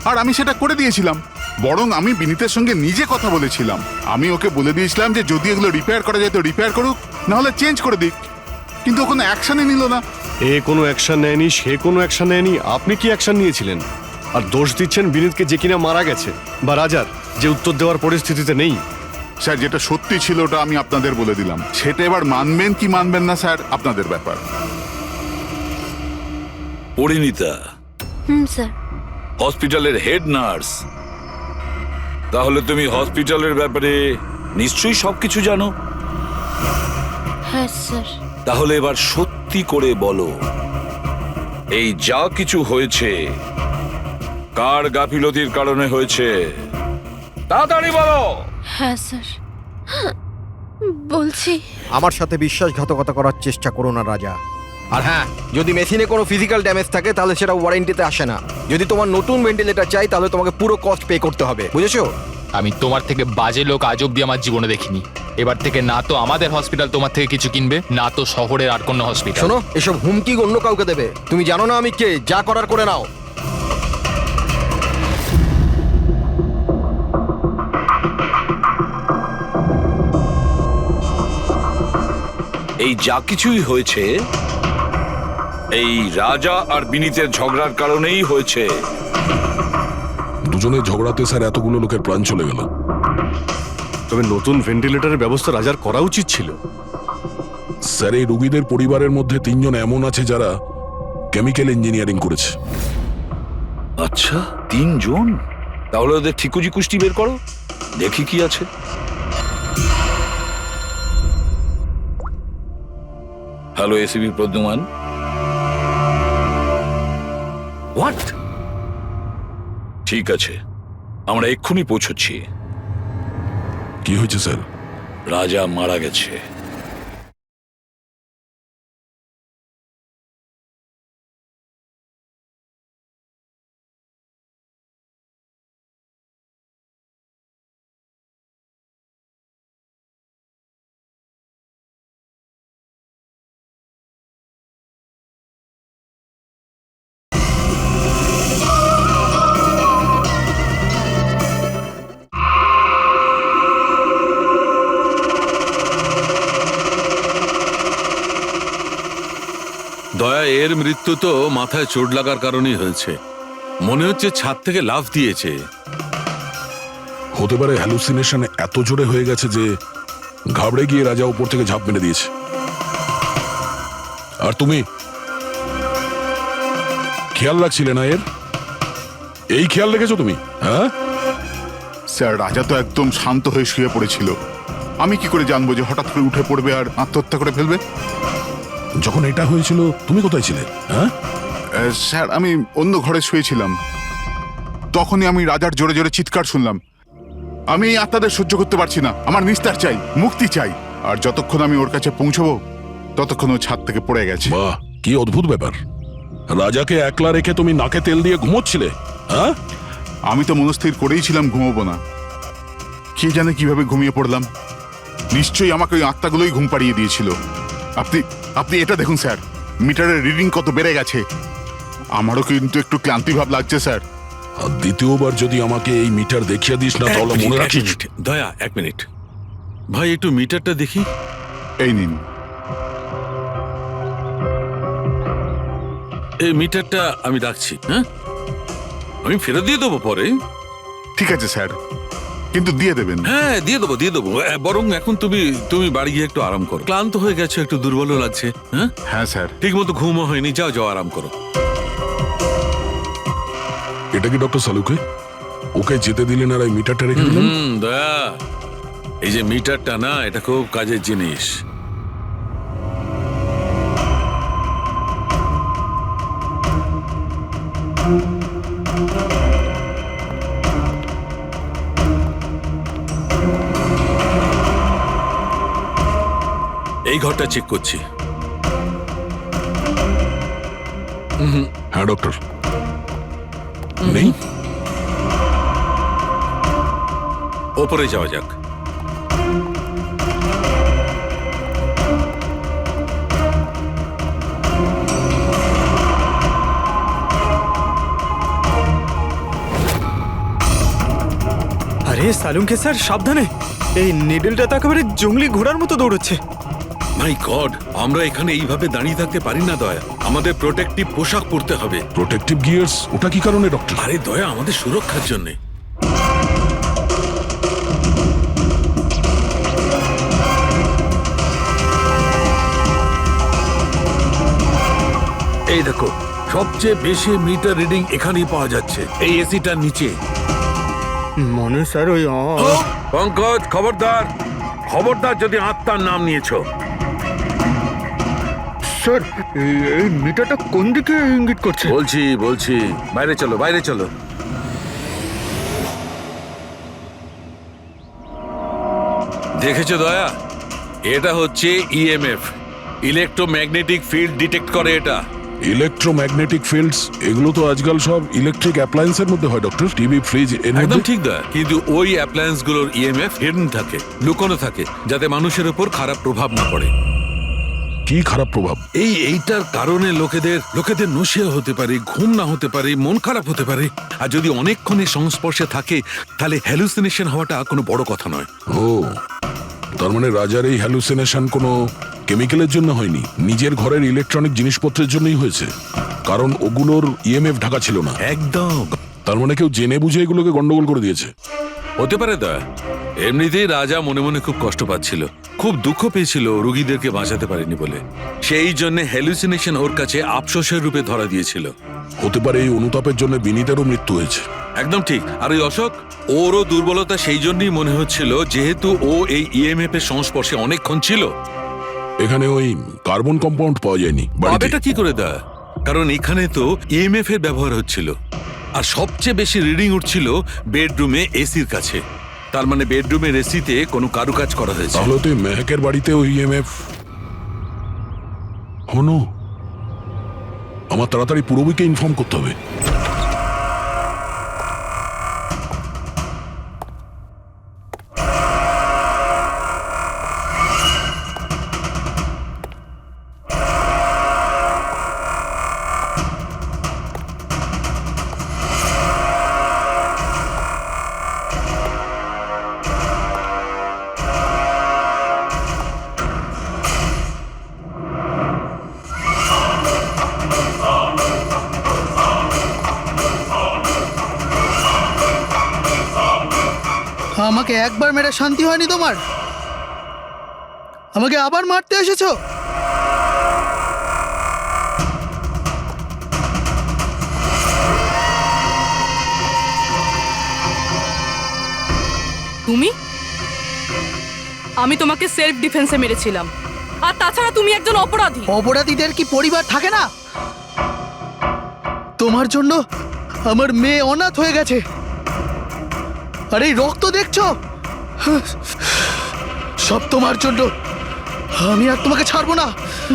[SPEAKER 13] আর আমি সেটা করে দিয়েছিলাম। বরং আমি বিনীতের সঙ্গে নিজে কথা বলেছিলাম। আমি ওকে বলে দিয়েছিলাম যে যদি এগুলো রিপেয়ার করা যায় তো রিপেয়ার করুক, না হলে চেঞ্জ করে দিক। কিন্তু ও কোনো অ্যাকশনই নিল না।
[SPEAKER 6] এ কোনো অ্যাকশন নেয়নি, সে কোনো অ্যাকশন নেয়নি। আপনি কি অ্যাকশন নিয়েছিলেন? আর দোষ দিচ্ছেন বিনীতকে, যে কিনা মারা গেছে, বা রাজার, যে উত্তর দেওয়ার পরিস্থিতিতে নেই।
[SPEAKER 13] স্যার, যেটা সত্যি ছিল ওটা আমি আপনাদের বলে দিলাম। সেটা এবার মানবেন কি মানবেন না স্যার, আপনাদের ব্যাপার।
[SPEAKER 11] পরিণীতা,
[SPEAKER 3] স্যার।
[SPEAKER 11] হসপিটালের হেড নার্স। তাহলে তুমি হসপিটালের ব্যাপারে নিশ্চয়ই সবকিছু জানো।
[SPEAKER 3] হ্যাঁ স্যার।
[SPEAKER 11] তাহলে এবার সত্যি করে বলো, এই যা কিছু হয়েছে কার গাফিলতির কারণে হয়েছে? তাড়াতাড়ি বলো।
[SPEAKER 3] হ্যাঁ স্যার, বলছি।
[SPEAKER 12] আমার সাথে বিশ্বাসঘাতকতা করার চেষ্টা করো না রাজা। আর হ্যাঁ, যদি মেশিনে কোনো ফিজিক্যাল ড্যামেজ থাকে তাহলে সেটা ওয়ারেন্টিতে আসে না। যদি তোমার নতুন ভেন্টিলেটর চাই তাহলে তোমাকে পুরো কস্ট পে করতে হবে, বুঝেছো?
[SPEAKER 14] আমি তোমার থেকে বাজে লোক আজ অব্দি আমার জীবনে দেখিনি। এবার থেকে না তো আমাদের হসপিটাল তোমার থেকে কিছু কিনবে, না তো শহরের আর কোনো হসপিটাল।
[SPEAKER 12] শোনো, এসব হুমকি অন্য কাউকে দেবে। তুমি জানো না আমি কে, যা করার করে নাও।
[SPEAKER 11] এই যা কিছুই হয়েছে এই রাজা আর বিনীতের ঝগড়ার কারণেই হয়েছে।
[SPEAKER 7] দুজনের ঝগড়াতে স্যার এতগুলো লোকের প্রাণ চলে গেল।
[SPEAKER 6] তবে নতুন ভেন্টিলেটরের ব্যবস্থা রাজার করা উচিত ছিল।
[SPEAKER 7] স্যার, এই রোগীদের পরিবারের মধ্যে 3 জন এমন আছে যারা কেমিক্যাল ইঞ্জিনিয়ারিং করেছে।
[SPEAKER 11] আচ্ছা, 3 জন? তাহলে ওদের ঠিকুজি কুষ্টি বের করো, দেখি কি আছে। Hello ACB Pradyuman. হোয়াট? ঠিক আছে, আমরা এক্ষুনি পৌঁছচ্ছি।
[SPEAKER 7] কি হয়েছে স্যার?
[SPEAKER 11] রাজা মারা গেছে।
[SPEAKER 5] দয়া, এর মৃত্যু তো মাথায় চোট লাগার কারণেই হয়েছে। মনে হচ্ছে ছাদ থেকে লাফ দিয়েছে।
[SPEAKER 7] হতে পারে হ্যালুসিনেশন এত জোরে হয়ে গেছে যে ঘাবড়ে গিয়ে রাজা উপর থেকে ঝাঁপ মেরে দিয়েছে। আর তুমি খেয়াল রাখছিলে না এর? এই খেয়াল রেখেছো তুমি? হ্যাঁ
[SPEAKER 13] স্যার, রাজা তো একদম শান্ত হয়ে শুয়ে পড়েছিল। আমি কি করে জানবো যে হঠাৎ করে উঠে পড়বে আর আত্মহত্যা করে ফেলবে?
[SPEAKER 7] যখন এটা হয়েছিল তুমি কোথায় ছিলে? হ্যাঁ
[SPEAKER 13] স্যার, আমি অন্য ঘরে শুয়েছিলাম। তখনই আমি রাজার জোরে জোরে চিৎকার শুনলাম। আমি এই আত্মাদের সহ্য করতে পারছি না, আমার নিস্তার চাই, মুক্তি চাই। আর যতক্ষণ আমি ওর কাছে পৌঁছবো ততক্ষণ ও ছাদ থেকে পড়ে গেছে।
[SPEAKER 7] বাহ, কি অদ্ভুত ব্যাপার! রাজাকে একলা রেখে তুমি নাকে তেল দিয়ে ঘুমোচ্ছিলে? হ্যাঁ,
[SPEAKER 13] আমি তো মনস্থির করেই ছিলাম ঘুমোবো না। কে জানে কিভাবে ঘুমিয়ে পড়লাম। নিশ্চয়ই আমাকে ওই আত্মাগুলোই ঘুম পাড়িয়ে দিয়েছিল। আপনি এটা দেখুন স্যার, মিটারের রিডিং কত বেড়ে গেছে। আমারও কিন্তু একটু ক্লান্তি ভাব লাগছে স্যার।
[SPEAKER 7] আর দ্বিতীয়বার যদি আমাকে এই মিটার দেখিয়ে দিস না তাহলে মনে রাখিস।
[SPEAKER 5] দয়া, 1 মিনিট ভাই, একটু মিটারটা দেখি।
[SPEAKER 13] এই নিন।
[SPEAKER 5] এই মিটারটা আমি রাখছি। হ্যাঁ, আমি ফেরত দিয়ে দেবো পরে।
[SPEAKER 13] ঠিক আছে স্যার, কিন্তু দিয়ে দেবেন।
[SPEAKER 5] হ্যাঁ, দিয়ে দেবো। বরং এখন তুমি বাড়ি গিয়ে একটু আরাম করো। ক্লান্ত হয়ে গেছে, একটু দুর্বলও লাগছে। হ্যাঁ
[SPEAKER 13] হ্যাঁ স্যার।
[SPEAKER 5] ঠিক মতো ঘুমও হয়নি। যাও আরাম করো।
[SPEAKER 7] এটা কি ডক্টর সালুকে? ওকে যেতে দিলেন আর এই মিটারটা রেখে দিলেন?
[SPEAKER 5] দয়া, এই যে মিটারটা না, এটা খুব কাজের জিনিস। এই ঘরটা চেক করছি।
[SPEAKER 7] হ্যাঁ ডক্টর, নেই।
[SPEAKER 5] ওপরে যাওয়া যাক।
[SPEAKER 9] আরে সালুঙ্কে স্যার, সাবধানে! এই নিডলটা তো একেবারে জঙ্গলি ঘোড়ার মতো দৌড়চ্ছে।
[SPEAKER 5] মাই গড, আমরা এখানে এইভাবে দাঁড়িয়ে থাকতে পারি না দয়া। আমাদের প্রোটেক্টিভ পোশাক পরতে হবে।
[SPEAKER 7] Protective gears? ওটা কি কারণে ডক্টর?
[SPEAKER 5] আরে দয়া, আমাদের সুরক্ষার জন্য। এই দেখো, সবচেয়ে বেশি মিটার রিডিং এখানেই পাওয়া যাচ্ছে, এই এসিটার নিচে।
[SPEAKER 9] মনে স্যার ওই
[SPEAKER 5] পঙ্কজ, খবরদার খবরদার যদি আত্মার নাম নিয়েছো।
[SPEAKER 9] স্যার এই মিটারটা কোন দিকে ইঙ্গিত করছে?
[SPEAKER 5] বলছি বাইরে চলো, বাইরে চলো। দেখেছো দয়া, এটা হচ্ছে ইএমএফ, ইলেকট্রোম্যাগনেটিক ফিল্ড ডিটেক্ট করে এটা।
[SPEAKER 7] ইলেকট্রোম্যাগনেটিক ফিল্ডস, এগুলো তো আজকাল সব ইলেকট্রিক অ্যাপ্লায়েন্সের মধ্যে হয় ডক্টর, টিভি, ফ্রিজ এর
[SPEAKER 5] একদম
[SPEAKER 7] মধ্যে।
[SPEAKER 5] ঠিক দয়া, কিন্তু ওই অ্যাপ্লায়েন্স গুলোর ইএমএফ হিডেন থাকে, লুকোনো থাকে, যাতে মানুষের উপর খারাপ প্রভাব না পড়ে।
[SPEAKER 7] কি খারাপ প্রভাব?
[SPEAKER 5] এইটার কারণে লোকেদের নশিয়া হতে পারে, ঘুম না হতে পারে, মন খারাপ হতে পারে। আর যদি অনেকক্ষণের সংস্পর্শে থাকে তাহলে হ্যালুসিনেশন হওয়াটা কোনো বড় কথা নয়।
[SPEAKER 7] ও, তার মানে রাজার এই হ্যালুসিনেশন কোনো কেমিক্যালের জন্য হয়নি, নিজের ঘরের ইলেকট্রনিক জিনিসপত্রের জন্যই হয়েছে, কারণ ওগুলোর ইএমএফ ঢাকা ছিল না।
[SPEAKER 5] একদম।
[SPEAKER 7] তার মানে কেউ জেনে বুঝে এগুলোকে গন্ডগোল করে দিয়েছে।
[SPEAKER 5] হতে পারে দয়া, এমনিতেই রাজা মনে মনে খুব কষ্ট পাচ্ছিল, খুব দুঃখ পেয়েছিল রোগীদেরকে বাঁচাতে পারেনি বলে, সেই জন্য হ্যালুসিনেশন ওর কাছে আফসোসের রূপে ধরা দিয়েছিল।
[SPEAKER 7] হতে পারে এই অনুতাপের জন্য বিনীতেরও মৃত্যু হয়েছে।
[SPEAKER 5] একদম ঠিক। আর ওই অশোক, ওরও দুর্বলতা সেই জন্যই মনে হচ্ছিল, যেহেতু ও এই ইএমএফ এর সংস্পর্শে অনেকক্ষণ ছিল।
[SPEAKER 7] এখানে ওই কার্বন কম্পাউন্ড পাওয়া যায়নি বাড়িতে।
[SPEAKER 5] এটা কি করে দেয়? কারণ এখানে তো ইএমএফ এর ব্যবহার হচ্ছিল, আর সবচেয়ে বেশি রিডিং উঠছিল বেডরুমে এসির কাছে। তার মানে বেডরুমের এসিতে কোনো কারুকাজ করা হয়েছে।
[SPEAKER 7] তাহলে তো মেহেকের বাড়িতে ওই ইএমএফ হনো। আমার তাড়াতাড়ি পূরবীকে ইনফর্ম করতে হবে।
[SPEAKER 1] আমাকে একবার মেরে শান্তি হয়নি তোমার? আমাকে আবার মারতে এসেছো?
[SPEAKER 2] তুমি? আমি তোমাকে সেলফ ডিফেন্সে মেরেছিলাম, আর তাছাড়া তুমি একজন অপরাধী।
[SPEAKER 1] অপরাধীদের কি পরিবার থাকে না? তোমার জন্য আমার মেয়ে অনাথ হয়ে গেছে, আর এই রক্ত দেখছো, সব তোমার জন্য। আমি আর তোমাকে ছাড়বো না।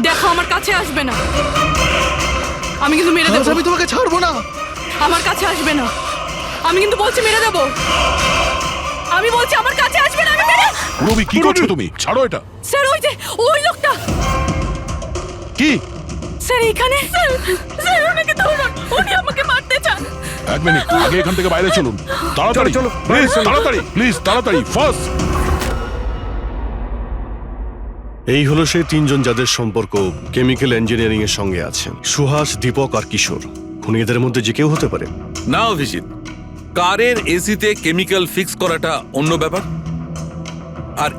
[SPEAKER 2] দেখো, আমার কাছে আসবে না, আমি কিন্তু মেরে দেবো।
[SPEAKER 1] আমি তোমাকে ছাড়বো না।
[SPEAKER 2] আমার কাছে আসবে না, আমি কিন্তু বলছি মেরে দেবো। আমি বলছি আমার কাছে আসবে না, আমি মেরে।
[SPEAKER 7] পূরবী, কি করছো তুমি? ছাড়ো এটা।
[SPEAKER 2] স্যার, ওই লোকটা।
[SPEAKER 7] কি?
[SPEAKER 2] স্যার এখানে। স্যার ওনাকে ধরুন, উনি আমাকে মারতে চান।
[SPEAKER 7] এক মিনিট, আগে এখান থেকে বাইরে চলুন, তাড়াতাড়ি চলো, প্লিজ তাড়াতাড়ি, প্লিজ তাড়াতাড়ি, ফাস্ট।
[SPEAKER 6] এই হলো সেই তিনজন যাদের সম্পর্ক কেমিক্যাল ইঞ্জিনিয়ারিং এর সঙ্গে আছে, সুহাস, দীপক আর কিশোর। খুনি এদের মধ্যে যে কেউ হতে পারে।
[SPEAKER 5] না অভিজিৎ, কারের এসিতে কেমিক্যাল ফিক্স করাটা অন্য ব্যাপার, আর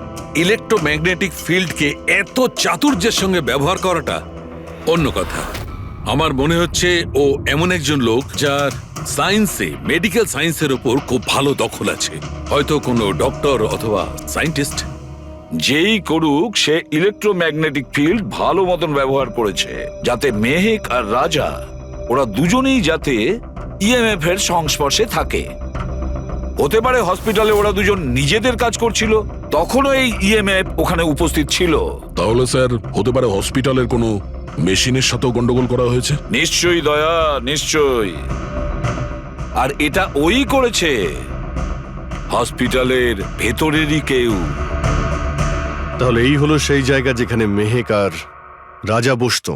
[SPEAKER 5] ইলেকট্রোম্যাগনেটিক ফিল্ডকে এত চাতুর্যের সঙ্গে ব্যবহার করাটা অন্য কথা। আমার মনে হচ্ছে ও এমন একজন লোক যার সায়েন্সে, মেডিকেল সায়েন্সের উপর খুব ভালো দখল আছে, হয়তো কোনো ডক্টর অথবা সায়েন্টিস্ট।
[SPEAKER 11] যেই করুক, সে ইলেকট্রোম্যাগনেটিক ফিল্ড ভালো মতন ব্যবহার করেছে, যাতে মেহেক আর রাজা ওরা দুজনেই যাতে ইএমএফ এর সংস্পর্শে থাকে। হতে পারে হসপিটালে ওরা দুজন নিজেদের কাজ করছিল, তখনও এই ইএমএফ ওখানে উপস্থিত ছিল।
[SPEAKER 7] তাহলে স্যার হতে পারে হসপিটালের কোনো মেশিনের সাথেও গন্ডগোল করা হয়েছে।
[SPEAKER 11] নিশ্চয়ই দয়া, নিশ্চয়ই। আর এটা ওই করেছে, হসপিটালের ভেতরেরই কেউ।
[SPEAKER 6] তাহলে এই হলো সেই জায়গা যেখানে মেহেক আর রাজা বসতো।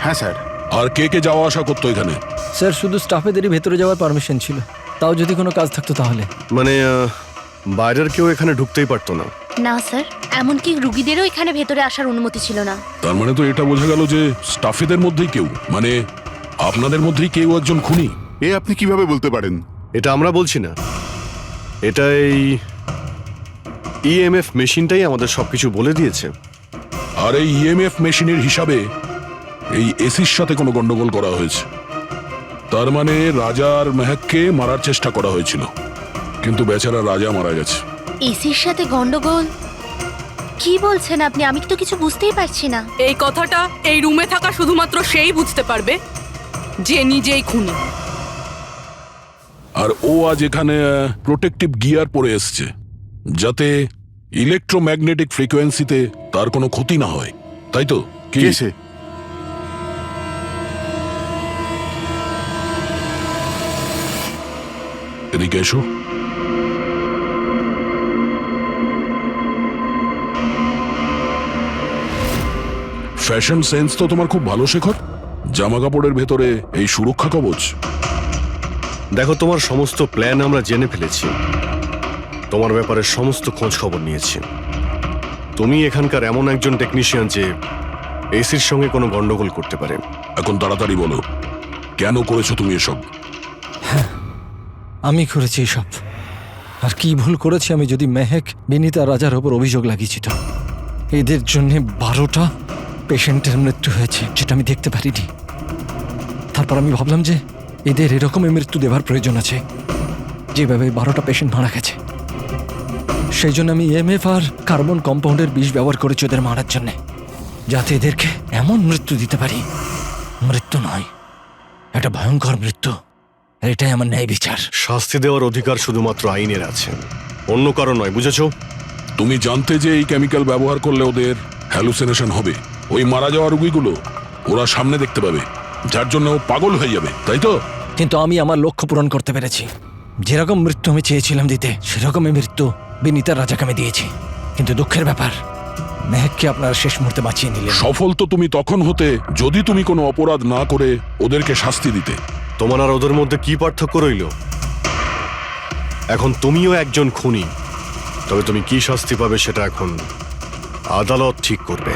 [SPEAKER 13] হ্যাঁ স্যার।
[SPEAKER 7] আর কে কে যাওয়া আসা করতো এখানে?
[SPEAKER 4] স্যার শুধু স্টাফেদেরই ভেতরে যাওয়ার পারমিশন ছিল, তাও যদি কোনো কাজ থাকতো তাহলে।
[SPEAKER 6] মানে বাইরের কেউ এখানে ঢুকতেই পারতো না?
[SPEAKER 3] না স্যার, এমনকি রুগীদেরও এখানে ভেতরে আসার অনুমতি ছিল না।
[SPEAKER 7] তার মানে তো এটা বোঝা গেল যে স্টাফেদের মধ্যেই কেউ, মানে আপনাদের মধ্যেই কেউ একজন খুনি।
[SPEAKER 13] এ আপনি কিভাবে বলতে পারেন?
[SPEAKER 6] এটা আমরা বলছি না, এটা এই ইএমএফ মেশিনটাই আমাদের সবকিছু বলে দিয়েছে।
[SPEAKER 7] আর এই ইএমএফ মেশিনের হিসাবে এই এসির সাথে কোনো গন্ডগোল করা হয়েছে। তার মানে রাজা আর মেহেককে মারার চেষ্টা করা হয়েছিল, কিন্তু বেচারা রাজা মারা গেছে।
[SPEAKER 3] এসির সাথে গন্ডগোল? কি বলছেন আপনি? আমি তো কিছু বুঝতেই পারছি না।
[SPEAKER 2] এই কথাটা এই রুমে থাকা শুধুমাত্র সেই বুঝতে পারবে যে নিজেই খুনি।
[SPEAKER 7] আর ও আজ এখানে প্রোটেক্টিভ গিয়ার পরে এসছে, যাতে ইলেকট্রোম্যাগনেটিক ফ্রিকোয়েন্সিতে তার কোনো ক্ষতি না হয়, তাই তো? কি
[SPEAKER 13] কে সে?
[SPEAKER 7] এদিকে এসো। ফ্যাশন সেন্স তো তোমার খুব ভালো, শেখর। জামা কাপড়ের ভেতরে এই সুরক্ষা কবচ।
[SPEAKER 6] দেখো, তোমার সমস্ত প্ল্যান আমরা জেনে ফেলেছি, তোমার ব্যাপারে সমস্ত খোঁজ খবর নিয়েছি। তুমি এখানকার এমন একজন টেকনিশিয়ান যে এসির সঙ্গে কোনো গন্ডগোল করতে পারে।
[SPEAKER 7] এখন তাড়াতাড়ি বলো, কেন করেছো তুমি এসব?
[SPEAKER 4] আমি করেছি এসব। আর কি ভুল করেছি আমি যদি মেহেক, বিনীতা, রাজার ওপর অভিযোগ লাগিয়েছি তো? এদের জন্য 12টা পেশেন্টের মৃত্যু হয়েছে, যেটা আমি দেখতে পারিনি। তারপর আমি ভাবলাম যে এদের এরকমই মৃত্যু দেওয়ার প্রয়োজন আছে, যেভাবে 12টা পেশেন্ট মারা গেছে। সেই জন্য আমি EMF আর কার্বন কম্পাউন্ডের বিষ ব্যবহার করেছি ওদের মারার জন্যে, যাতে এদেরকে এমন মৃত্যু দিতে পারি, মৃত্যু নয়, একটা ভয়ঙ্কর মৃত্যু। আর এটাই আমার ন্যায় বিচার।
[SPEAKER 6] শাস্তি দেওয়ার অধিকার শুধুমাত্র আইনের আছে, অন্য কারো নয়, বুঝেছো?
[SPEAKER 7] তুমি জানতে যে এই কেমিক্যাল ব্যবহার করলে ওদের হ্যালুসিনেশন হবে, ওই মারা যাওয়া রোগীগুলো ওরা সামনে দেখতে পাবে, যার জন্য ও পাগল হয়ে যাবে, তাই তো?
[SPEAKER 4] কিন্তু আমি আমার লক্ষ্য পূরণ করতে পেরেছি। যেরকম মৃত্যু আমি চেয়েছিলাম দিতে, সেরকমই মৃত্যু বিনীতা রাজাকে আমি দিয়েছি। কিন্তু দুঃখের ব্যাপার, মেহেককে আপনারা শেষ মুহূর্তে বাঁচিয়ে নিলেন।
[SPEAKER 7] সফল তো তুমি তখন হতে যদি তুমি কোনো অপরাধ না করে ওদেরকে শাস্তি দিতে।
[SPEAKER 6] তোমার আর ওদের মধ্যে কি পার্থক্য রইল? এখন তুমিও একজন খুনি, তবে তুমি কি শাস্তি পাবে সেটা এখন আদালত ঠিক করবে।